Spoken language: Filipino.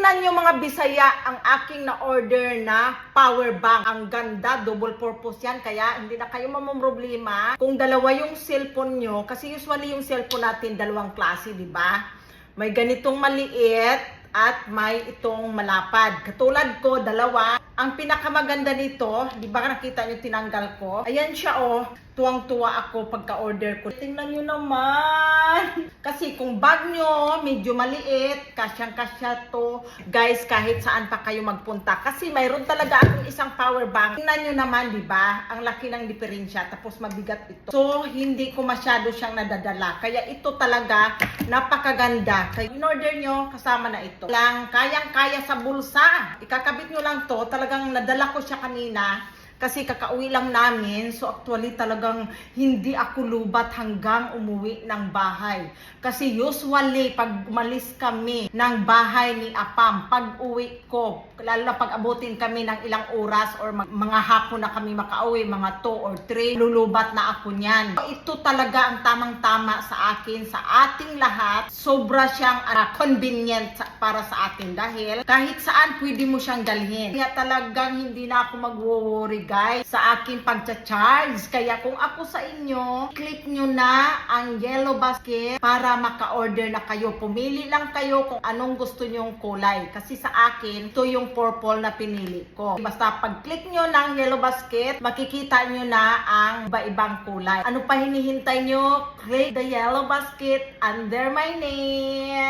Tingnan nyo mga Bisaya ang aking na-order na power bank. Ang ganda, double purpose yan. Kaya hindi na kayo mamumroblema kung dalawa yung cellphone nyo. Kasi usually yung cellphone natin dalawang klase, di ba? May ganitong maliit at may itong malapad. Katulad ko, dalawa. Ang pinakamaganda nito, di ba nakita nyo tinanggal ko? Ayan siya oh. Tuwang-tuwa ako pagka-order ko. Tingnan nyo naman. Kasi kung bag nyo, medyo maliit, kasyang-kasya to. Guys, kahit saan pa kayo magpunta. Kasi mayroon talaga akong isang power bank. Tingnan nyo naman, di ba? Ang laki ng diferensya. Tapos mabigat ito. So, hindi ko masyado siyang nadadala. Kaya ito talaga, napakaganda. Kaya in-order nyo, kasama na ito. Lang, kayang-kaya sa bulsa. Ikakabit nyo lang to. Talagang nadala ko siya kanina. Kasi kakauwi lang namin, so actually talagang hindi ako lubat hanggang umuwi ng bahay. Kasi usually, pag umalis kami ng bahay ni Apam, pag uwi ko, lalo na pag abutin kami ng ilang oras or mga hapon na kami makauwi, mga 2 or 3, lulubat na ako niyan. So, ito talaga ang tamang-tama sa akin, sa ating lahat. Sobra siyang convenient para sa atin dahil kahit saan pwede mo siyang dalhin. Kaya talagang hindi na ako mag-worry guys sa aking pagcha-charge. Kaya kung ako sa inyo, click nyo na ang yellow basket para maka-order na kayo. Pumili lang kayo kung anong gusto nyong kulay. Kasi sa akin, ito yung purple na pinili ko. Basta pag-click nyo ng yellow basket, makikita nyo na ang iba-ibang kulay. Ano pa hinihintay nyo? Click the yellow basket under my name.